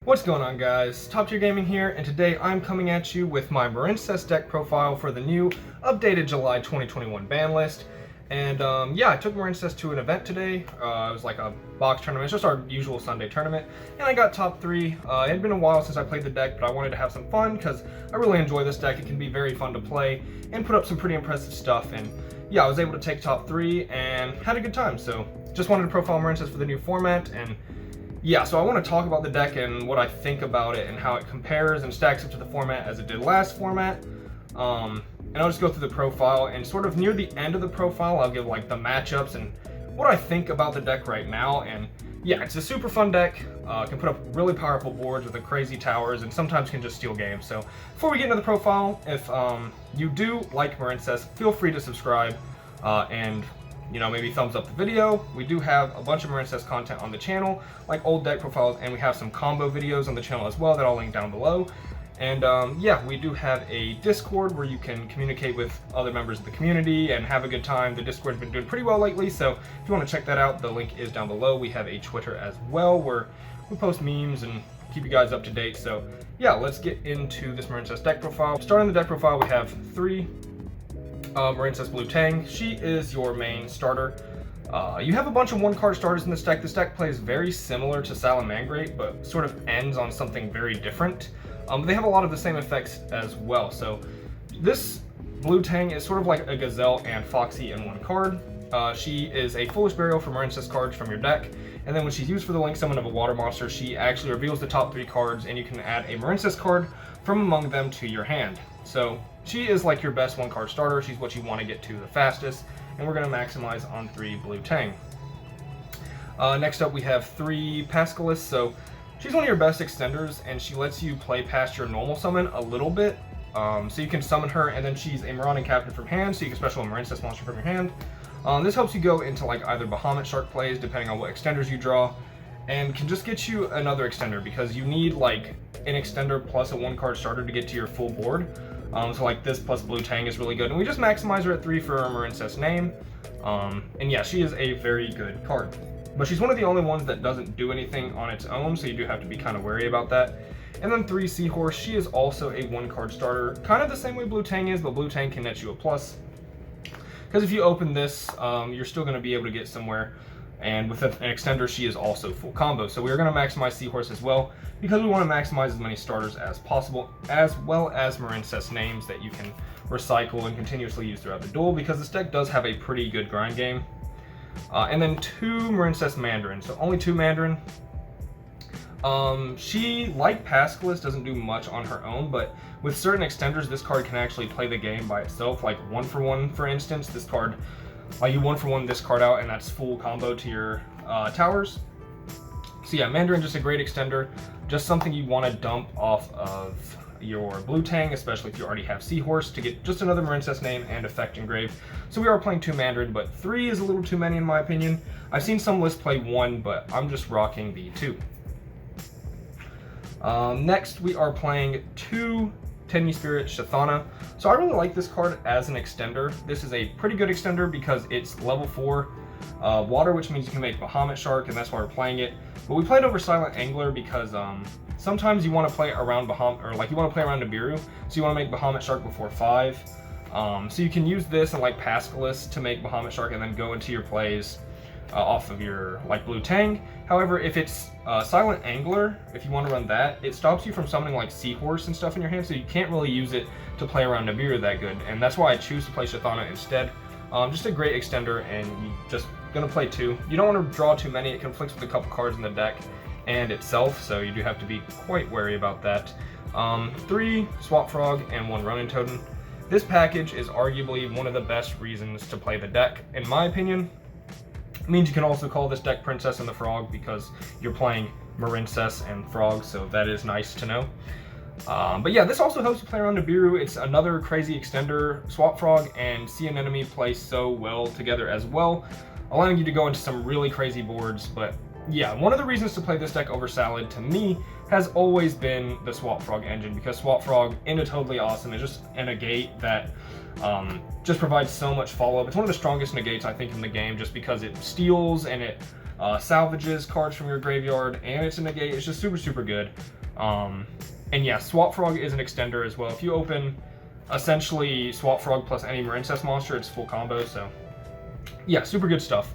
What's going on, guys? Top Tier Gaming here, and today I'm coming at you with my Marincess deck profile for the new updated July 2021 ban list. And yeah, I took Marincess to an event today. It was like a box tournament. It's just our usual Sunday tournament, and I got top 3. It had been a while since I played the deck, but I wanted to have some fun because I really enjoy this deck. It can be very fun to play and put up some pretty impressive stuff. And yeah, I was able to take top 3 and had a good time. So just wanted to profile Marincess for the new format. And yeah, so I want to talk about the deck and what I think about it and how it compares and stacks up to the format as it did last format. And I'll just go through the profile, and sort of near the end of the profile, I'll give like the matchups and what I think about the deck right now. And yeah, it's a super fun deck. Can put up really powerful boards with the crazy towers, and sometimes can just steal games. So before we get into the profile, if you do like Marincess, feel free to subscribe and maybe thumbs up the video. We do have a bunch of Marincess content on the channel, like old deck profiles, and we have some combo videos on the channel as well that I'll link down below. And yeah, we do have a Discord where you can communicate with other members of the community and have a good time. The Discord's been doing pretty well lately, so if you want to check that out, the link is down below. We have a Twitter as well where we post memes and keep you guys up to date. So yeah, let's get into this Marincess deck profile. Starting the deck profile, we have 3 Marincess Blue Tang. She is your main starter. You have a bunch of 1-card starters in this deck. This deck plays very similar to Salamangreat, but sort of ends on something very different. They have a lot of the same effects as well. So this Blue Tang is sort of like a Gazelle and Foxy in 1 card. She is a Foolish Burial for Marincess cards from your deck, and then when she's used for the link summon of a water monster, she actually reveals the top 3 cards, and you can add a Marincess card from among them to your hand. So she is like your best 1-card starter. She's what you want to get to the fastest, and we're going to maximize on 3 Blue Tang. Next up, we have 3 Pascalis. So she's one of your best extenders, and she lets you play past your normal summon a little bit. So you can summon her, and then she's a Marauding Captain from hand, so you can special a Marincess monster from your hand. This helps you go into like either Bahamut Shark plays, depending on what extenders you draw, and can just get you another extender, because you need like an extender plus a 1-card starter to get to your full board. So like this plus Blue Tang is really good, and we just maximize her at 3 for her Marincess name. And yeah, she is a very good card. But she's one of the only ones that doesn't do anything on its own, so you do have to be kind of wary about that. And then 3 Seahorse. She is also a 1-card starter, kind of the same way Blue Tang is, but Blue Tang can net you a plus. Because if you open this, you're still going to be able to get somewhere. And with an extender, she is also full combo. So we're going to maximize Seahorse as well, because we want to maximize as many starters as possible, as well as Marincess names that you can recycle and continuously use throughout the duel, because this deck does have a pretty good grind game. And then 2 Marincess Mandarin. So only 2 Mandarin. She, like Pascalis, doesn't do much on her own, but with certain extenders, this card can actually play the game by itself. Like 1-for-1, for instance, this card, you 1-for-1 this card out, and that's full combo to your towers. So yeah, Mandarin, just a great extender, just something you want to dump off of your Blue Tang, especially if you already have Seahorse, to get just another Marincess name and effect engraved. So we are playing 2 Mandarin, but 3 is a little too many in my opinion. I've seen some lists play 1, but I'm just rocking the 2. Next, we are playing 2 Tenyi Spirit Shathana. So I really like this card as an extender. This is a pretty good extender because it's level 4 water, which means you can make Bahamut Shark, and that's why we're playing it. But we played over Silent Angler because sometimes you want to play around Bahamut, or like you want to play around Nibiru, so you want to make Bahamut Shark before 5. So you can use this and like Pascalis to make Bahamut Shark and then go into your plays off of your like Blue Tang. However, if it's Silent Angler, if you want to run that, it stops you from summoning like Seahorse and stuff in your hand, so you can't really use it to play around Nibiru that good, and that's why I choose to play Shathana instead. Just a great extender, and you just gonna play 2. You don't want to draw too many. It conflicts with a couple cards in the deck and itself, so you do have to be quite wary about that. 3 Swap Frog and 1 Ronin Totem. This package is arguably one of the best reasons to play the deck, in my opinion. It means you can also call this deck Princess and the Frog, because you're playing Marincess and Frog, so that is nice to know. But yeah, this also helps you play around Nibiru. It's another crazy extender. Swap Frog and See an Enemy play so well together as well, allowing you to go into some really crazy boards. But yeah, one of the reasons to play this deck over Salad, to me, has always been the Swap Frog engine, because Swap Frog, into Totally Awesome, is just a negate that just provides so much follow-up. It's one of the strongest negates, I think, in the game, just because it steals and it salvages cards from your graveyard, and it's a negate. It's just super, super good. And yeah, Swap Frog is an extender as well. If you open essentially Swap Frog plus any Marincess monster, it's full combo. So yeah, super good stuff.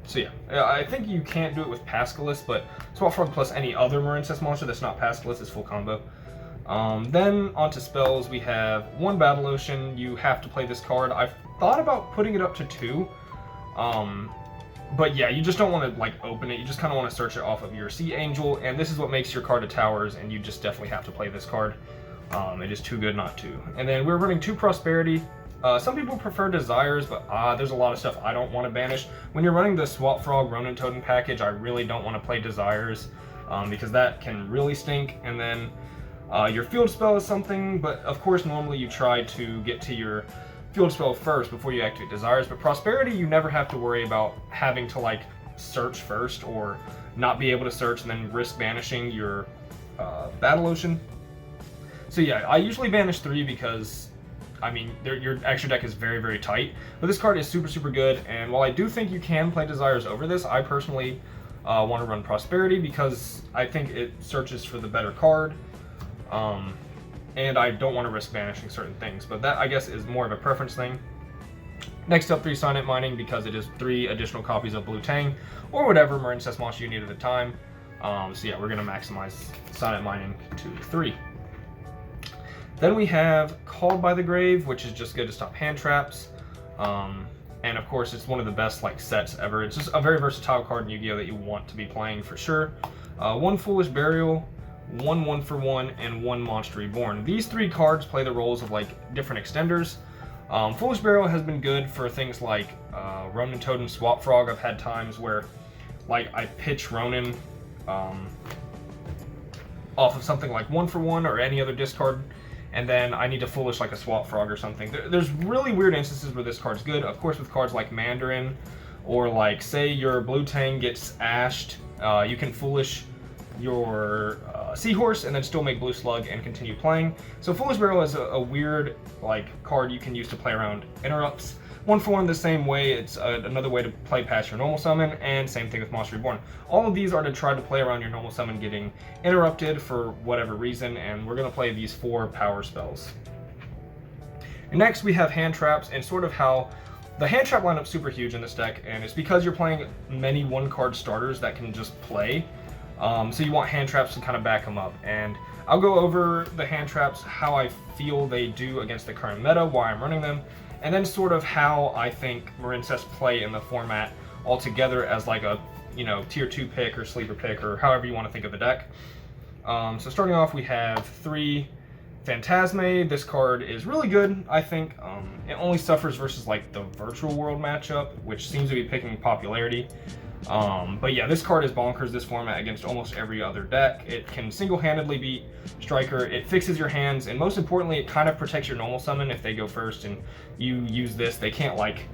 So yeah, I think you can't do it with Pascalis, but Swap Frog plus any other Marincess monster that's not Pascalis is full combo. Then onto spells, we have 1 Battle Ocean. You have to play this card. I've thought about putting it up to 2. But yeah, you just don't want to like open it. You just kind of want to search it off of your Sea Angel, and this is what makes your card a Towers, and you just definitely have to play this card. It is too good not to. And then we're running 2 Prosperity. Some people prefer Desires, but there's a lot of stuff I don't want to banish. When you're running the Swap Frog Ronin Totem package, I really don't want to play Desires, because that can really stink. And then your Field Spell is something, but of course normally you try to get to your Field Spell first before you activate Desires. But Prosperity, you never have to worry about having to like search first or not be able to search and then risk banishing your Battle Ocean. So yeah, I usually banish 3 because I mean, your extra deck is very, very tight. But this card is super, super good, and while I do think you can play Desires over this, I personally want to run Prosperity because I think it searches for the better card, and I don't want to risk banishing certain things. But that, I guess, is more of a preference thing. Next up, 3 Sonnet Mining because it is 3 additional copies of Blue Tang, or whatever Marincess monster you need at the time. So yeah, we're going to maximize Sonnet Mining to 3. Then we have Called by the Grave, which is just good to stop hand traps. And of course, it's one of the best like sets ever. It's just a very versatile card in Yu-Gi-Oh! That you want to be playing for sure. 1 Foolish Burial, 1 1-for-1, and 1 Monster Reborn. These 3 cards play the roles of like different extenders. Foolish Burial has been good for things like Ronin Totem, Swap Frog. I've had times where like I pitch Ronin off of something like 1-for-1 or any other discard, and then I need to Foolish like a Swap Frog or something. There's really weird instances where this card's good. Of course, with cards like Mandarin, or like say your Blue Tang gets ashed, you can Foolish your Seahorse and then still make Blue Slug and continue playing. So Foolish Barrel is a weird like card you can use to play around interrupts. 1-for-1 the same way, it's another way to play past your normal summon, and same thing with Monster Reborn. All of these are to try to play around your normal summon getting interrupted for whatever reason, and we're going to play these 4 power spells. And next we have hand traps, and sort of how the hand trap lineup's super huge in this deck, and it's because you're playing many 1-card starters that can just play, so you want hand traps to kind of back them up. And I'll go over the hand traps, how I feel they do against the current meta, why I'm running them, and then sort of how I think Marincess play in the format altogether as like a, you know, tier 2 pick or sleeper pick or however you want to think of the deck. So starting off, we have 3 Phantasme. This card is really good, I think. It only suffers versus like the Virtual World matchup, which seems to be picking popularity. But yeah, this card is bonkers this format against almost every other deck. It can single-handedly beat Striker, it fixes your hands, and most importantly, it kind of protects your normal summon if they go first and you use this. They can't like,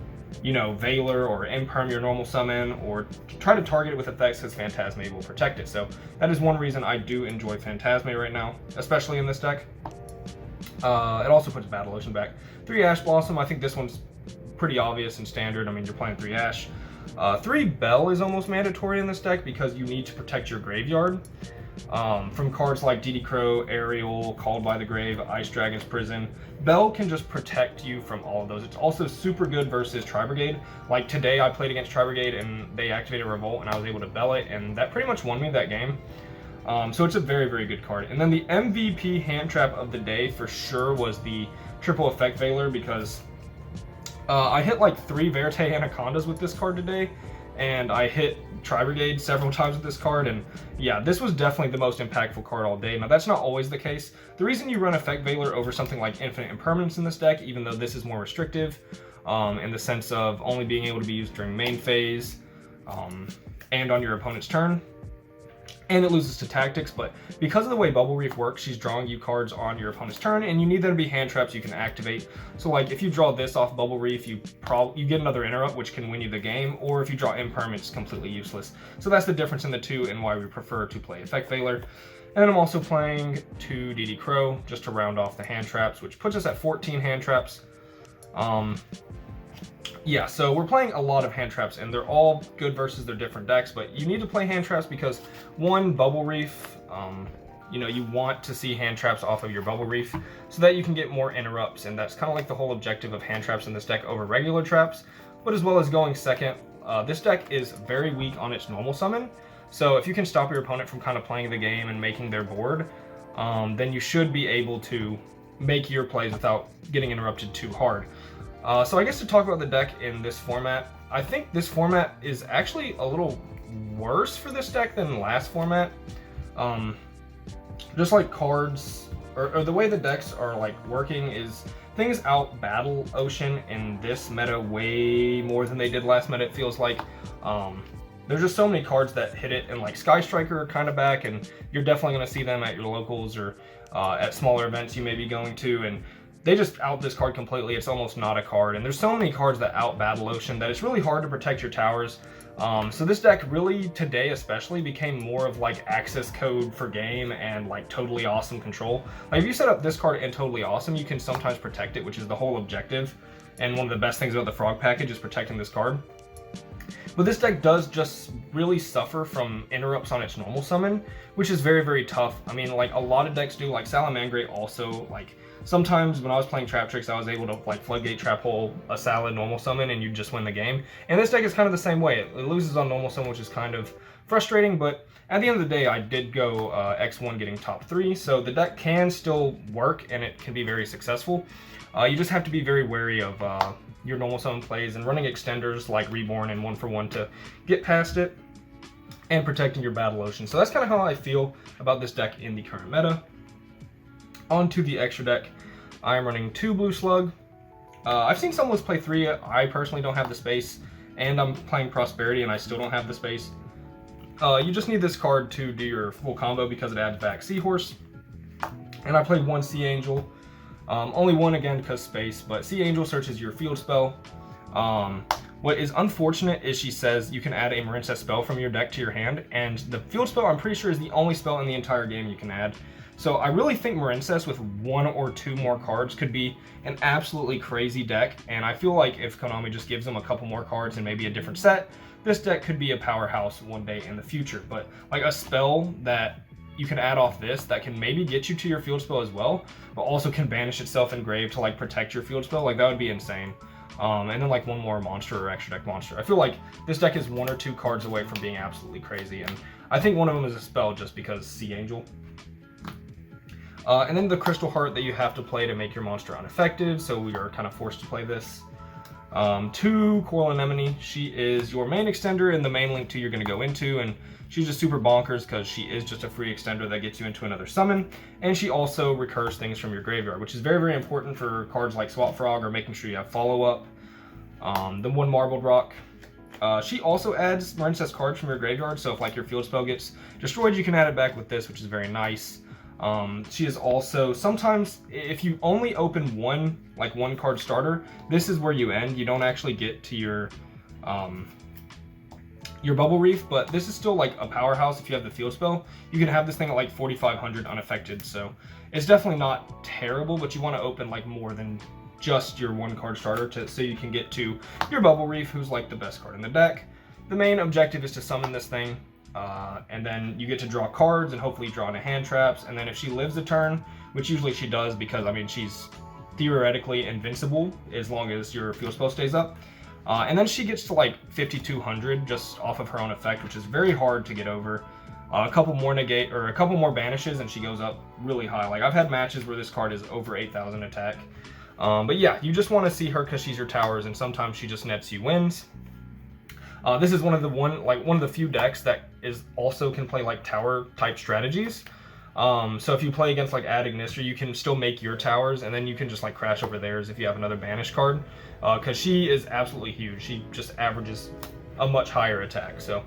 you know, Veiler or Imperm your normal summon or try to target it with effects because Phantasme will protect it. So that is one reason I do enjoy Phantasme right now, especially in this deck. It also puts Battle Ocean back. 3 Ash Blossom, I think this one's pretty obvious and standard. I mean, you're playing 3 Ash. 3 Bell is almost mandatory in this deck because you need to protect your graveyard from cards like DD Crow, Aerial, Called by the Grave, Ice Dragon's Prison. Bell can just protect you from all of those. It's also super good versus Tri-Brigade. Like today I played against Tri-Brigade and they activated Revolt and I was able to Bell it, and that pretty much won me that game. So it's a very, very good card. And then the MVP hand trap of the day for sure was the Triple Effect Veiler, because I hit like 3 Verte Anacondas with this card today, and I hit Tri-Brigade several times with this card, and yeah, this was definitely the most impactful card all day. Now, that's not always the case. The reason you run Effect Veiler over something like Infinite Impermanence in this deck, even though this is more restrictive, in the sense of only being able to be used during main phase, and on your opponent's turn, and it loses to Tactics, but because of the way Bubble Reef works, she's drawing you cards on your opponent's turn, and you need them to be hand traps you can activate. So like if you draw this off Bubble Reef, you get another interrupt, which can win you the game, or if you draw Imperm, it's completely useless. So that's the difference in the two and why we prefer to play Effect Veiler. And then I'm also playing 2 DD Crow just to round off the hand traps, which puts us at 14 hand traps. Yeah, so we're playing a lot of hand traps, and they're all good versus their different decks, but you need to play hand traps because, 1, Bubble Reef, You know, you want to see hand traps off of your Bubble Reef so that you can get more interrupts, and that's kind of like the whole objective of hand traps in this deck over regular traps. But as well as going second, this deck is very weak on its normal summon, so if you can stop your opponent from kind of playing the game and making their board, then you should be able to make your plays without getting interrupted too hard. So I guess to talk about the deck in this format, I think this format is actually a little worse for this deck than last format. Just like cards, or the way the decks are like working is things out battle Ocean in this meta way more than they did last meta, it feels like. There's just so many cards that hit it, and like Sky Striker are kind of back, and you're definitely going to see them at your locals or at smaller events you may be going to, and they just out this card completely. It's almost not a card, and there's so many cards that out battle Ocean that it's really hard to protect your towers. So this deck really, today especially, became more of like access code for game and like totally awesome control. Like if you set up this card and totally awesome, you can sometimes protect it, which is the whole objective. And one of the best things about the Frog package is protecting this card. But this deck does just really suffer from interrupts on its normal summon, which is very, very tough. I mean, like a lot of decks do, like Salamangreat also, like sometimes when I was playing Trap Tricks, I was able to like Floodgate, Trap Hole, a Salad, normal summon, and you just win the game. And this deck is kind of the same way. It loses on normal summon, which is kind of frustrating, but at the end of the day, I did go X1 getting top 3, so the deck can still work and it can be very successful. You just have to be very wary of your normal summon plays and running extenders like Reborn and 1-for-1 to get past it and protecting your battle Ocean. So that's kind of how I feel about this deck in the current meta. On to the extra deck. I am running 2 Blue Slug. I've seen some lists play 3. I personally don't have the space, and I'm playing Prosperity and I still don't have the space. You just need this card to do your full combo because it adds back Seahorse. And I played 1 Sea Angel. Only 1 again because space, but Sea Angel searches your field spell. What is unfortunate is she says you can add a Marincess spell from your deck to your hand, and the field spell I'm pretty sure is the only spell in the entire game you can add. So I really think Marincess with 1 or 2 more cards could be an absolutely crazy deck, and I feel like if Konami just gives them a couple more cards and maybe a different set, this deck could be a powerhouse one day in the future. But like a spell that you can add off this that can maybe get you to your field spell as well, but also can banish itself in grave to like protect your field spell, like that would be insane. And then like 1 more monster or extra deck monster. I feel like this deck is 1 or 2 cards away from being absolutely crazy, and I think one of them is a spell just because Sea Angel. And then the Crystal Heart that you have to play to make your monster unaffected, so we are kind of forced to play this. 2 Coral Anemone. She is your main extender in the main link 2 you're going to go into, and she's just super bonkers because she is just a free extender that gets you into another summon, and she also recurs things from your graveyard, which is very, very important for cards like Swap Frog or making sure you have follow-up. The 1 Marbled Rock. She also adds Marincess cards from your graveyard, so if like your field spell gets destroyed, you can add it back with this, which is very nice. She is also, sometimes if you only open 1 card starter, this is where you end. You don't actually get to your Bubble Reef, but this is still like a powerhouse if you have the field spell. You can have this thing at like 4,500 unaffected, so it's definitely not terrible, but you want to open like more than just your 1 card starter so you can get to your Bubble Reef, who's like the best card in the deck. The main objective is to summon this thing, and then you get to draw cards and hopefully draw into hand traps, and then if she lives a turn, which usually she does because I mean she's theoretically invincible as long as your field spell stays up. And then she gets to like 5,200 just off of her own effect, which is very hard to get over. A couple more negate or a couple more banishes and she goes up really high. Like I've had matches where this card is over 8,000 attack. But yeah, you just want to see her because she's your towers, and sometimes she just nets you wins. This is one of the few decks that is also can play like tower type strategies. So if you play against like Ad Ignister, you can still make your towers, and then you can just like crash over theirs if you have another banish card. Because she is absolutely huge. She just averages a much higher attack. So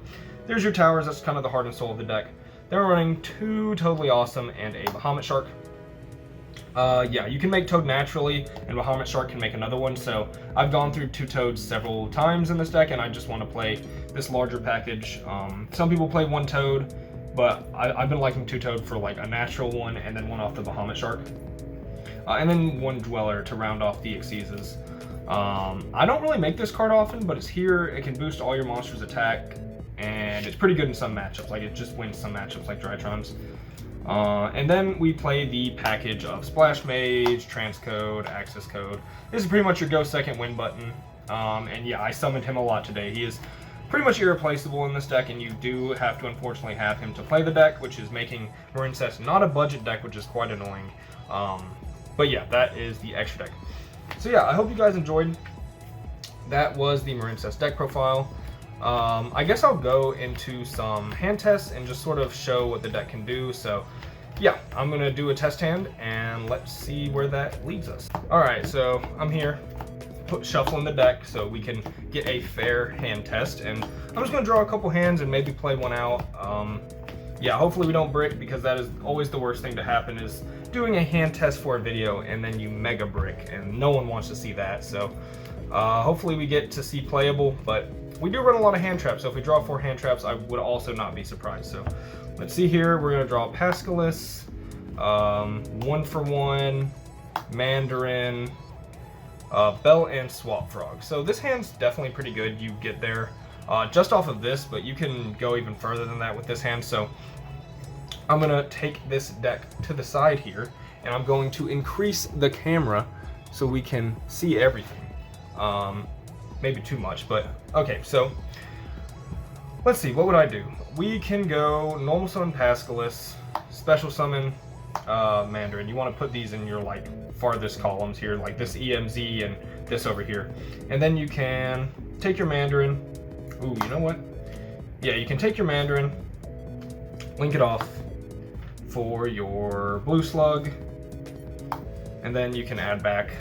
there's your towers. That's kind of the heart and soul of the deck. They're running 2 Totally Awesome and a Bahamut Shark. Yeah, you can make Toad naturally, and Bahamut Shark can make another one. So I've gone through 2 Toads several times in this deck, and I just want to play this larger package. Some people play 1 Toad, but I've been liking 2 Toad for like a natural one, and then 1 off the Bahamut Shark. And then 1 Dweller to round off the Xyzes. I don't really make this card often, but it's here. It can boost all your monsters' attack, and it's pretty good in some matchups. Like, it just wins some matchups like Drytrons. And then we play the package of Splash Mage, Transcode, Access Code. This is pretty much your go second win button. And yeah, I summoned him a lot today. He is pretty much irreplaceable in this deck, and you do have to unfortunately have him to play the deck, which is making Marincess not a budget deck, which is quite annoying. But yeah, that is the extra deck. So yeah, I hope you guys enjoyed. That was the Marincess deck profile. I guess I'll go into some hand tests and just sort of show what the deck can do. So yeah, I'm gonna do a test hand and let's see where that leads us. All right, so I'm here, shuffling the deck so we can get a fair hand test, and I'm just gonna draw a couple hands and maybe play one out. Yeah, hopefully we don't brick, because that is always the worst thing to happen, is doing a hand test for a video and then you mega brick, and no one wants to see that. So hopefully we get to see playable, but we do run a lot of hand traps, so if we draw 4 hand traps, I would also not be surprised. So let's see here. We're gonna draw Pascalis, 1-for-1, Mandarin, Bell, and Swap Frog. So this hand's definitely pretty good. You get there just off of this, but you can go even further than that with this hand. So I'm gonna take this deck to the side here, and I'm going to increase the camera so we can see everything. Maybe too much, but okay. So let's see, what would I do? We can go normal summon Pascalis, special summon Mandarin. You want to put these in your like farthest columns here, like this EMZ and this over here. And then you can take your Mandarin. Ooh, you know what? Yeah, you can take your Mandarin, link it off for your Blue Slug, and then you can add back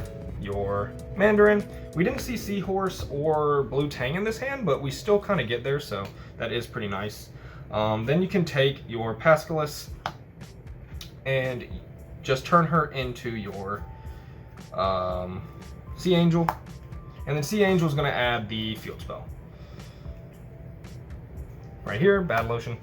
your Mandarin. We didn't see Seahorse or Blue Tang in this hand, but we still kind of get there, so that is pretty nice. Then you can take your Pascalis and just turn her into your Sea Angel, and then Sea Angel is going to add the field spell. Right here, Battle Ocean.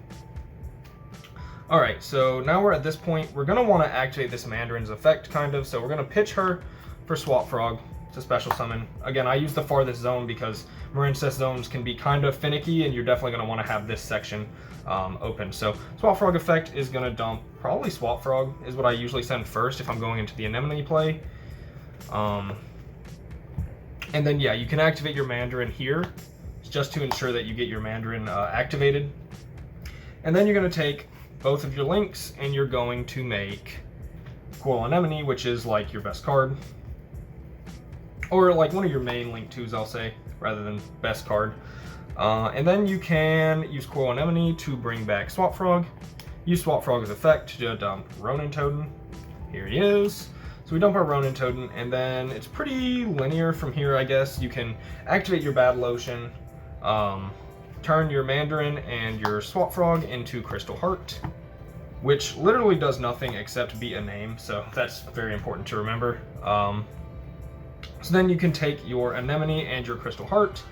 Alright, so now we're at this point. We're going to want to activate this Mandarin's effect, kind of, so we're going to pitch her for Swap Frog. It's a special summon. Again, I use the farthest zone because Marincess zones can be kind of finicky, and you're definitely going to want to have this section open. So Swap Frog effect is going to dump probably Swap Frog is what I usually send first if I'm going into the Anemone play. And then yeah, you can activate your Mandarin here just to ensure that you get your Mandarin activated. And then you're going to take both of your links and you're going to make Coral Anemone, which is like your best card. Or like one of your main link 2s, I'll say, rather than best card. And then you can use Coral Anemone to bring back Swap Frog. Use Swap Frog's effect to dump Ronin Totem. Here he is. So we dump our Ronin Totem, and then it's pretty linear from here, I guess. You can activate your Battle Ocean, turn your Mandarin and your Swap Frog into Crystal Heart, which literally does nothing except be a name, so that's very important to remember. So then you can take your Anemone and your Crystal Heart,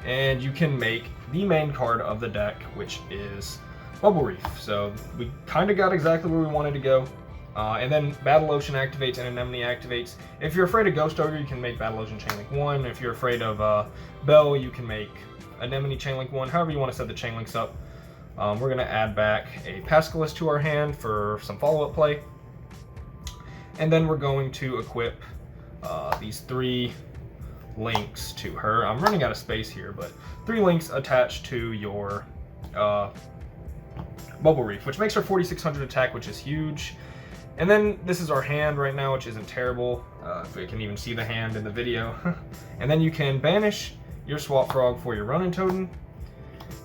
and you can make the main card of the deck, which is Bubble Reef. So we kind of got exactly where we wanted to go. And then Battle Ocean activates and Anemone activates. If you're afraid of Ghost Ogre, you can make Battle Ocean Chainlink 1. If you're afraid of Bell, you can make Anemone Chainlink 1. However you want to set the Chainlinks up. We're going to add back a Pascalis to our hand for some follow-up play. And then we're going to equip these 3 links to her. I'm running out of space here, but 3 links attached to your Bubble Reef, which makes her 4,600 attack, which is huge. And then this is our hand right now, which isn't terrible, if we can even see the hand in the video. And then you can banish your Swap Frog for your Ronin Totem,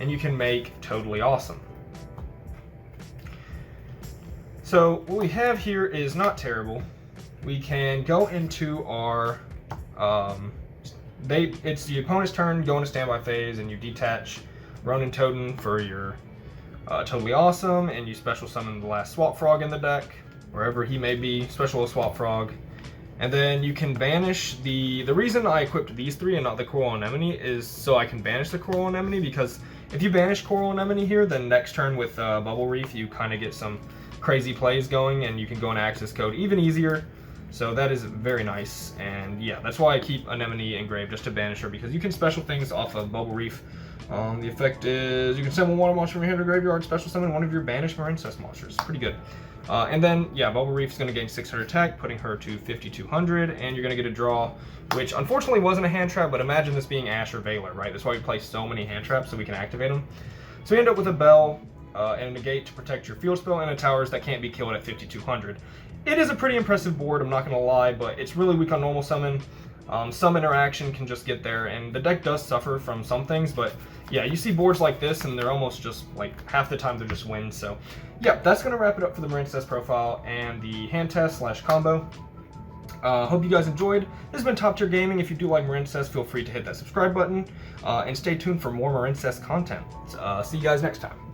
and you can make Totally Awesome. So what we have here is not terrible. We can go into our, it's the opponent's turn, go into standby phase, and you detach Ronin Totem for your Totally Awesome, and you special summon the last Swap Frog in the deck, wherever he may be, special Swap Frog. And then you can banish the reason I equipped these 3 and not the Coral Anemone is so I can banish the Coral Anemone, because if you banish Coral Anemone here, then next turn with Bubble Reef, you kind of get some crazy plays going, and you can go into Access Code even easier. So that is very nice, and yeah, that's why I keep Anemone engraved, just to banish her, because you can special things off of Bubble Reef The effect is you can summon one monster from your hand or graveyard, special summon one of your banished Marincess monsters. Pretty good. And then, yeah, Bubble Reef is going to gain 600 attack, putting her to 5,200, and you're going to get a draw, which unfortunately wasn't a hand trap, but imagine this being Ash or Veiler, right? That's why we play so many hand traps, so we can activate them. So we end up with a Bell and a Negate to protect your field spell and a Towers that can't be killed at 5,200. It is a pretty impressive board, I'm not going to lie, but it's really weak on normal summon. Some interaction can just get there, and the deck does suffer from some things, but yeah, you see boards like this, and they're almost just, like, half the time they're just wins, so yeah, that's going to wrap it up for the Marincess profile and the hand test / combo. Hope you guys enjoyed. This has been Top Tier Gaming. If you do like Marincess, feel free to hit that subscribe button, and stay tuned for more Marincess content. See you guys next time.